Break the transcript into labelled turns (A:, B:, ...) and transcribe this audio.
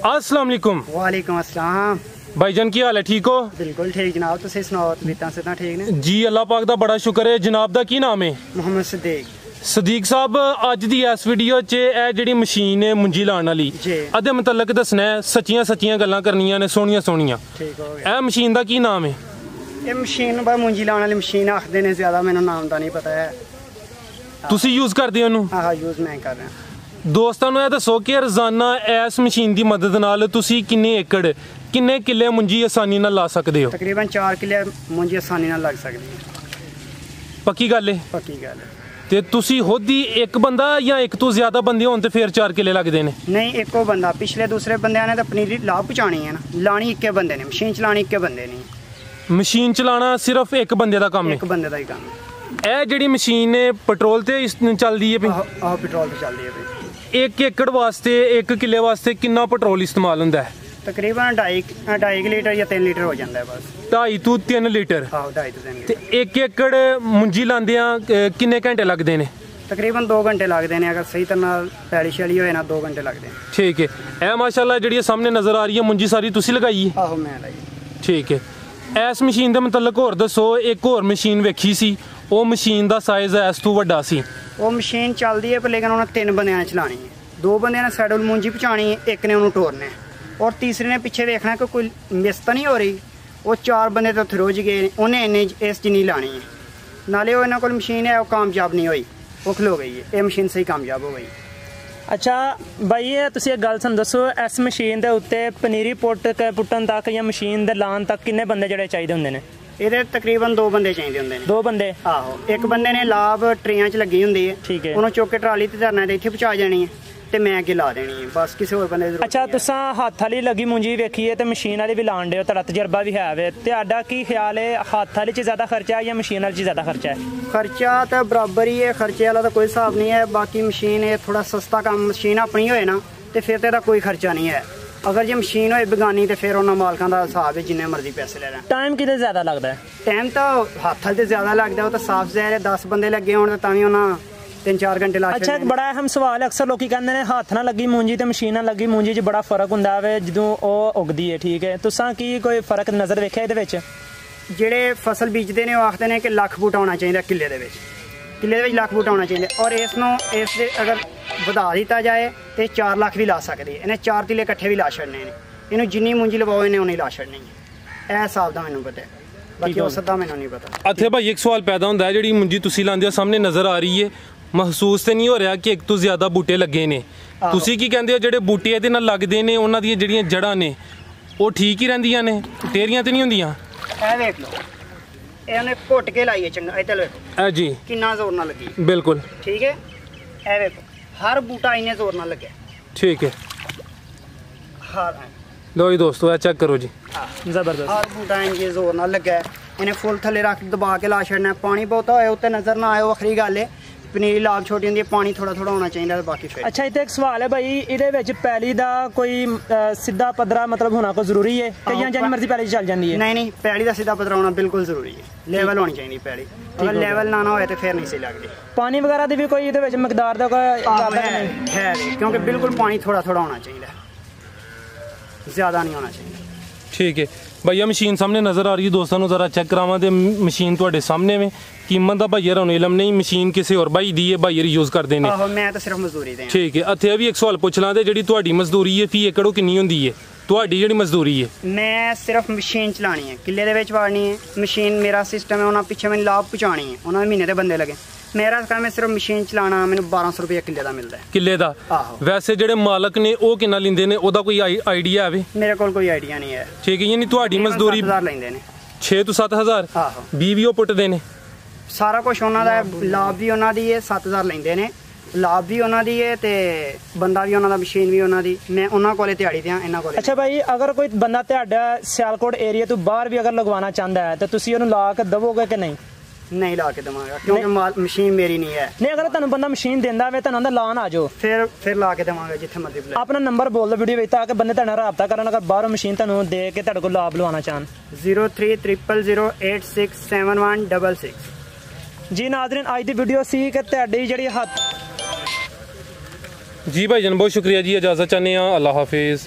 A: अस्सलाम वालेकुम।
B: वालेकुम अस्सलाम।
A: भाईजान की हाल है, ठीक हो?
B: बिल्कुल ठीक जनाब, तुसीं सुनाओ तबीयतां सिहतां ठीक ने?
A: जी अल्लाह पाक दा बड़ा शुक्र है। जनाब दा की नाम है?
B: मोहम्मद सदीक।
A: सदीक साहब, अज दी इस वीडियो च ए जेहड़ी मशीन है मुंजी लाने वाली, अदे मतलब दसना है, सच्चियां सच्चियां गल्लां करनियां ने, सोहनियां सोहनियां।
B: ठीक हो गया।
A: ए मशीन दा की नाम है?
B: ये मशीन बा मुंजी लाने वाली मशीन आखदे ने, ज्यादा मैनूं नाम दा नहीं पता है।
A: तुसीं यूज करदे हो ओनू?
B: हाँ यूज मैं कर रहा।
A: दोस्तां नूं दसो कि रोजाना इस मशीन की मदद नाल तुसीं किन्ने एकड़ किन्ने किले मुंजी आसानी नाल ला सकदे हो?
B: तकरीबन 4 किले मुंजी आसानी नाल लग सकदी है।
A: पक्की गल है?
B: पक्की गल है।
A: ते तुसीं खुद ही एक बंदा या एक तो ज्यादा बंदे होन ते फिर 4 किले लगदे ने?
B: नहीं, एको बंदा। पिछले दूसरे बंदे ने तो पनीरी ला पहुंचानी है ना, लानी इक्के बंदे ने, मशीन चलानी इक्के बंदे ने।
A: मशीन चलाना सिर्फ एक बंदे का काम है?
B: एक बंदे का ही काम है।
A: ਇਹ ਜਿਹੜੀ ਮਸ਼ੀਨ ਹੈ पेट्रोल ਤੇ ਚੱਲਦੀ ਹੈ?
B: ਆਹ ਪੈਟਰੋਲ ਤੇ ਚੱਲਦੀ ਹੈ ਬਈ।
A: 1 ਏਕੜ ਵਾਸਤੇ 1 ਕਿੱਲੇ ਵਾਸਤੇ ਕਿੰਨਾ ਪੈਟਰੋਲ ਇਸਤੇਮਾਲ ਹੁੰਦਾ ਹੈ?
B: ਤਕਰੀਬਨ 2.5 ਲੀਟਰ ਜਾਂ 3 ਲੀਟਰ ਹੋ ਜਾਂਦਾ ਹੈ ਬਸ।
A: 2.5 ਤੋਂ 3 ਲੀਟਰ?
B: ਆਹੋ 2.5 ਤੋਂ 3
A: ਤੇ
B: ਲੀਟਰ।
A: 1 ਏਕੜ ਮੁੰਜੀ ਲਾਉਂਦਿਆਂ ਕਿੰਨੇ ਘੰਟੇ ਲੱਗਦੇ ਨੇ?
B: ਤਕਰੀਬਨ 2 ਘੰਟੇ ਲੱਗਦੇ ਨੇ, ਅਗਰ ਸਹੀ ਤਰ੍ਹਾਂ ਨਾਲ ਪੈਲੀ ਸ਼ੈਲੀ ਹੋਏ ਨਾ 2 ਘੰਟੇ ਲੱਗਦੇ ਨੇ।
A: ਠੀਕ ਹੈ। ਇਹ ਮਾਸ਼ਾਅੱਲਾ ਜਿਹੜੀ ਸਾਹਮਣੇ ਨਜ਼ਰ ਆ ਰਹੀ ਹੈ ਮੁੰਜੀ ਸਾਰੀ ਤੁਸੀਂ ਲਗਾਈ ਹੈ?
B: ਆਹੋ ਮੈਂ ਲਾਈ।
A: ਠੀਕ ਹੈ। ਇਸ ਮਸ਼ੀਨ ਦੇ ਮੁਤਲਕ ਹੋਰ ਦੱਸੋ, ਇੱਕ ਹੋਰ ਮਸ਼ੀਨ ਵੇਖੀ ਸੀ, ਉਹ ਮਸ਼ੀਨ ਦਾ ਸਾਈਜ਼ ਇਸ ਤੋਂ ਵੱਡਾ ਸੀ।
B: ਉਹ ਮਸ਼ੀਨ ਚੱਲਦੀ ਹੈ ਪਰ ਲੇਕਿਨ ਉਹਨਾਂ 3 ਬੰਦਿਆਂ ਨੇ ਚਲਾਣੀ ਹੈ। 2 ਬੰਦਿਆਂ ਨੇ ਸਾਈਡ ਵੱਲ ਮੁੰਜੀ ਪਹੁੰਚਾਣੀ ਹੈ, ਇੱਕ ਨੇ ਉਹਨੂੰ ਟੋਰਨਾ ਹੈ ਔਰ ਤੀਸਰੇ ਨੇ ਪਿੱਛੇ ਵੇਖਣਾ ਕਿ ਕੋਈ ਮਿਸ ਤਾਂ ਨਹੀਂ ਹੋ ਰਹੀ। ਉਹ 4 ਬੰਦੇ ਤਾਂ ਉੱਥੇ ਰੁੱਝ ਗਏ, ਉਹਨੇ ਇੰਨੇ ਇਸ ਜਿੰਨੀ ਲਾਣੀ ਹੈ। ਨਾਲੇ ਉਹ ਇਹਨਾਂ ਕੋਲ ਮਸ਼ੀਨ ਹੈ, ਉਹ ਕਾਮਯਾਬ ਨਹੀਂ ਹੋਈ, ਉਹ ਖਲੋ ਗਈ ਹੈ। ਇਹ ਮਸ਼ੀਨ ਸਹੀ ਕਾਮਯਾਬ ਹੋ ਗਈ।
C: अच्छा भाई, तुसीं एक गल सानूं दसो, इस मशीन दे उत्ते पनीरी पुट्टन तक या मशीन दे लान तक किन्ने बंदे ਜਿਹੜੇ ਚਾਹੀਦੇ ਹੁੰਦੇ ਨੇ?
B: ਇਹਦੇ ਤਕਰੀਬਨ 2 ਬੰਦੇ ਚਾਹੀਦੇ ਹੁੰਦੇ ਨੇ।
C: 2 ਬੰਦੇ?
B: ਆਹੋ। ਇੱਕ ਬੰਦੇ ਨੇ ਲਾਭ ਟਰੇਆਂ 'ਚ ਲੱਗੀ ਹੁੰਦੀ ਹੈ,
C: ਠੀਕ ਹੈ,
B: ਉਹਨੂੰ ਚੁੱਕ ਕੇ ਟਰਾਲੀ ਤੇ ਧਰਨਾ ਤੇ ਇੱਥੇ ਪਹੁੰਚਾ ਜਾਣੀ ਹੈ ਤੇ ਮੈਂ ਅੱਗੇ ਲਾ ਦੇਣੀ ਹੈ, ਬਸ ਕਿਸੇ ਹੋਰ ਬੰਦੇ ਦੀ ਜ਼ਰੂਰਤ।
C: ਅੱਛਾ, ਤੁਸੀਂ ਹੱਥ ਵਾਲੀ ਲੱਗੀ ਮੁੰਜੀ ਵੇਖੀ ਹੈ ਤੇ ਮਸ਼ੀਨ ਵਾਲੀ ਵੀ ਲਾਣ ਦਿਓ, ਤੁਹਾਡਾ ਤਜਰਬਾ ਵੀ ਹੈ ਵੇ, ਤੁਹਾਡਾ ਕੀ ਖਿਆਲ ਹੈ, ਹੱਥ ਵਾਲੀ 'ਚ ਜ਼ਿਆਦਾ ਖਰਚਾ ਹੈ ਜਾਂ ਮਸ਼ੀਨ ਵਾਲੀ 'ਚ ਜ਼ਿਆਦਾ ਖਰਚਾ ਹੈ?
B: ਖਰਚਾ ਤਾਂ ਬਰਾਬਰ ਹੀ ਹੈ, ਖਰਚੇ ਵਾਲਾ ਤਾਂ ਕੋਈ ਹਿਸਾਬ ਨਹੀਂ ਹੈ। ਬਾਕੀ ਮਸ਼ੀਨ ਇਹ ਥੋੜਾ ਸਸਤਾ ਕੰਮ, ਮਸ਼ੀਨ ਆਪਣੀ ਹੋਏ ਨਾ ਤੇ ਫਿਰ ਤੇ ਇਹਦਾ ਕੋਈ ਖਰਚਾ ਨਹੀਂ ਹੈ। ਅਗਰ ਜੇ ਮਸ਼ੀਨ ਹੋਏ ਬੇਗਾਨੀ ਤੇ ਫਿਰ ਉਹਨਾਂ ਮਾਲਕਾਂ ਦਾ ਹਿਸਾਬ ਹੈ, ਜਿੰਨੇ ਮਰਜ਼ੀ ਪੈਸੇ ਲੈ ਲੈਣ।
C: ਟਾਈਮ ਕਿਤੇ ਜ਼ਿਆਦਾ ਲੱਗਦਾ ਹੈ?
B: ਟਾਈਮ ਤਾਂ ਹੱਥ ਵਾਲੇ ਤੇ ਜ਼ਿਆਦਾ ਲੱਗਦਾ, ਉਹ ਤਾਂ ਸਾਫ਼ ਜ਼ਾਹਿਰ ਹੈ। 10 ਬੰਦੇ ਲੱਗੇ ਹੋਣ ਤਾਂ ਵੀ ਉਹਨਾਂ 3-4 ਘੰਟੇ ਲਾ ਛੱਡਦੇ।
C: ਅੱਛਾ, ਇੱਕ ਬੜਾ ਅਹਿਮ ਸਵਾਲ ਹੈ, ਅਕਸਰ ਲੋਕੀ ਕਹਿੰਦੇ ਨੇ ਹੱਥ ਨਾਲ ਲੱਗੀ ਮੁੰਜੀ ਤੇ ਮਸ਼ੀਨ ਨਾਲ ਲੱਗੀ ਮੁੰਜੀ 'ਚ ਬੜਾ ਫਰਕ ਹੁੰਦਾ ਵੇ ਜਦੋਂ ਉਹ ਉਗਦੀ ਹੈ, ਠੀਕ ਹੈ? ਤੁਸੀਂ ਕੀ ਕੋਈ ਫਰਕ ਨਜ਼ਰ ਵੇਖਿਆ ਇਹਦੇ ਵਿੱਚ?
B: ਜਿਹੜੇ ਫਸਲ ਬੀਜਦੇ ਨੇ ਉਹ ਆਖਦੇ ਨੇ ਕਿ ਲੱਖ ਬੂਟਾ ਆਉਣਾ ਚਾਹੀਦਾ ਕਿੱਲੇ ਦੇ ਵਿੱਚ, ਕਿੱਲੇ ਦੇ ਵਿੱਚ ਲੱਖ ਬੂਟਾ ਆਉਣਾ ਚਾਹੀਦਾ। ਔਰ ਇਸ ਦੇ ਅਗਰ ਵਧਾ ਦਿੱਤਾ ਜਾਏ ਤੇ 4 ਲੱਖ ਵੀ ਲਾ ਸਕਦੇ। ਇਹਨੇ 4 ਤਿੱਲੇ ਇਕੱਠੇ ਵੀ ਲਾ ਛੱਡਣੇ ਨੇ। ਇਹਨੂੰ ਜਿੰਨੀ ਮੁੰਜੀ ਲਵਾਓ ਇਹਨੇ ਉਨੀ ਲਾ ਛੱਡਣੀ ਹੈ। ਇਹ ਹਿਸਾਬ ਦਾ ਮੈਨੂੰ ਪਤਾ ਹੈ, ਬਾਕੀ ਉਸ ਦਾ ਮੈਨੂੰ ਨਹੀਂ ਪਤਾ।
A: ਇੱਥੇ ਭਾਈ ਇੱਕ ਸਵਾਲ ਪੈਦਾ ਹੁੰਦਾ ਹੈ, ਜਿਹੜੀ ਮੁੰਜੀ ਤੁਸੀਂ ਲਾਉਂਦੇ ਹੋ ਸਾਹਮਣੇ ਨਜ਼ਰ ਆ ਰਹੀ ਹੈ, ਮਹਿਸੂਸ ਤੇ ਨਹੀਂ ਹੋ ਰਿਹਾ ਕਿ ਇੱਕ ਤੋਂ ਜ਼ਿਆਦਾ ਬੂਟੇ ਲੱਗੇ ਨੇ? ਤੁਸੀਂ ਕੀ ਕਹਿੰਦੇ ਹੋ, ਜਿਹੜੇ ਬੂਟੇ ਇਹਦੇ ਨਾਲ ਲੱਗਦੇ ਨੇ ਉਹਨਾਂ ਦੀਆਂ ਜਿਹੜੀਆਂ ਜੜ੍ਹਾਂ ਨੇ ਉਹ ਠੀਕ ਹੀ ਰਹਿੰਦੀਆਂ ਨੇ, ਟੇਰੀਆਂ ਤੇ ਨਹੀਂ ਹੁੰਦੀਆਂ?
B: ਇਹ ਵੇਖ ਲਓ, ਇਹਨੇ ਘੁੱਟ ਕੇ ਲਾਈ ਹੈ ਚੰਗਾ। ਇੱਧਰ ਵੇਖੋ
A: ਜੀ
B: ਕਿੰਨਾ ਜ਼ੋਰ ਨਾਲ ਲੱਗੀ।
A: ਬਿਲਕੁਲ
B: ਠੀਕ ਹੈ। ਇਹ ਵੇਖੋ ਹਰ ਬੂਟਾ ਇੰਨੇ ਜ਼ੋਰ ਨਾਲ ਲੱਗਿਆ।
A: ਠੀਕ ਹੈ।
B: ਹਰ
A: ਲੋ ਜੀ ਦੋਸਤੋ, ਇਹ ਚੈੱਕ ਕਰੋ ਜੀ,
C: ਜ਼ਬਰਦਸਤ।
B: ਹਰ ਬੂਟਾ ਇੰਨੇ ਜ਼ੋਰ ਨਾਲ ਲੱਗਾ। ਇਹਨੇ ਫੁੱਲ ਥੱਲੇ ਰੱਖ ਦਬਾ ਕੇ ਲਾ ਛੱਡਣਾ। ਪਾਣੀ ਬਹੁਤਾ ਹੋਏ ਉੱਤੇ ਨਜ਼ਰ ਨਾ ਆਏ ਉਹ ਵੱਖਰੀ ਗੱਲ ਹੈ। ਪਨੀਰੀ ਲਾਭ ਛੋਟੀ ਹੁੰਦੀ ਹੈ, ਪਾਣੀ ਥੋੜਾ ਥੋੜਾ ਹੋਣਾ ਚਾਹੀਦਾ, ਬਾਕੀ ਫਿਰ।
C: ਅੱਛਾ, ਇੱਥੇ ਇੱਕ ਸਵਾਲ ਹੈ ਭਾਈ, ਇਹਦੇ ਵਿੱਚ ਪੈਲੀ ਦਾ ਕੋਈ ਸਿੱਧਾ ਪੱਧਰਾ ਮਤਲਬ ਹੋਣਾ ਕੋਈ ਜ਼ਰੂਰੀ ਹੈ ਕਿ ਜਾਂ ਜਿੰਨੀ ਮਰਜ਼ੀ ਪੈਲੀ ਚੱਲ ਜਾਂਦੀ ਹੈ?
B: ਨਹੀਂ ਨਹੀਂ, ਪੈਲੀ ਦਾ ਸਿੱਧਾ ਪੱਧਰਾ ਹੋਣਾ ਬਿਲਕੁਲ ਜ਼ਰੂਰੀ ਹੈ। ਲੈਵਲ ਹੋਣੀ ਚਾਹੀਦੀ ਪੈਲੀ, ਅਗਰ ਲੈਵਲ ਨਾ ਹੋਏ ਤੇ ਫਿਰ ਨਹੀਂ ਸਹੀ ਲੱਗਦੀ।
C: ਪਾਣੀ ਵਗੈਰਾ ਦੀ ਵੀ ਕੋਈ ਇਹਦੇ ਵਿੱਚ ਮਿਕਦਾਰ ਦਾ ਕੋਈ
B: ਹੈ ਕਿਉਂਕਿ ਬਿਲਕੁਲ ਪਾਣੀ ਥੋੜਾ ਥੋੜਾ ਹੋਣਾ ਚਾਹੀਦਾ, ਜ਼ਿਆਦਾ ਨਹੀਂ ਹੋਣਾ ਚਾਹੀਦਾ।
A: ठीक है भैया, मशीन सामने नज़र आ रही है, दोस्तों को ज़रा चेक करावा दे। मशीन थोड़े सामने में, कीमत का भाईयर होने इलम नहीं, मशीन किसी और भाई दी है, भाईयर यूज़ करते हैं।
B: आहो, मैं तो सिर्फ मजदूरी दें।
A: ठीक है। इत्थे भी एक सवाल पूछ ला दे, जिहड़ी तुहाडी मजदूरी है फी एकड़ किन्नी हुंदी है? तुहाडी जिहड़ी मजदूरी है?
B: मैं सिर्फ मशीन चलानी है, किले दे विच वाड़नी है मशीन। मेरा सिस्टम है, उन्होंने पिछे मैंने लाभ पहुँचानी है, उन्होंने महीने के बंदे लगे। मेरा काम है सिर्फ मशीन चलाना। मैंने 1200 रुपया किले का मिलता है।
A: किले का? वैसे जेडे मालक ने वो कितना लेंदे ने, ओदा कोई आइडिया है?
B: मेरे को कोई आइडिया नहीं है।
A: ठीक है, यानी तुहाडी मजदूरी
B: 7,000 लेंदे ने।
A: 6 ਤੋਂ 7,000?
B: आहो।
A: बी भी ਉਹ ਪੁੱਟਦੇ ਨੇ?
B: ਸਾਰਾ ਕੁਝ ਉਹਨਾਂ ਦਾ, ਲਾਭ ਵੀ ਉਹਨਾਂ ਦੀ ਹੈ। 7,000 ਲੈਂਦੇ ਨੇ, ਲਾਭ ਵੀ ਉਹਨਾਂ ਦੀ ਹੈ ਤੇ ਬੰਦਾ ਵੀ ਉਹਨਾਂ ਦਾ, ਮਸ਼ੀਨ ਵੀ ਉਹਨਾਂ ਦੀ। ਮੈਂ ਉਹਨਾਂ ਕੋਲੇ ਦਿਹਾੜੀ ਦਿਆਂ, ਇਹਨਾਂ ਕੋਲੇ।
C: ਅੱਛਾ ਭਾਈ, ਅਗਰ ਕੋਈ ਬੰਦਾ ਤੁਹਾਡਾ ਸਿਆਲਕੋਟ ਏਰੀਆ ਤੋਂ ਬਾਹਰ ਵੀ ਅਗਰ ਲਗਵਾਉਣਾ ਚਾਹੁੰਦਾ ਹੈ ਤਾਂ ਤੁਸੀਂ ਉਹਨੂੰ ਲਾ ਕੇ ਦਵੋਗੇ ਕਿ ਨਹੀਂ?
B: नहीं ला के देवांगा, क्योंकि मशीन मेरी नहीं है।
C: नहीं, अगर तुहानू बंदा मशीन देंदा वे तुहानू लान आ जाओ,
B: फिर ला के देवांगा जिथे मर्जी बुलाए।
C: अपना नंबर बोल दो वीडियो विच ताकि बंदे तुहाडे नाल राबता करन अगर बाहरों मशीन तुहानू दे के तुहाडे कोल लाभ लवाना चाहन।
B: 030008671666।
C: जी नाज़रीन, अज दी वीडियो सी कि तुहाडी जिहड़ी हत्थ।
A: जी भाईजान, बहुत शुक्रिया जी, इजाज़त चाहते हैं। अल्लाह हाफिज़।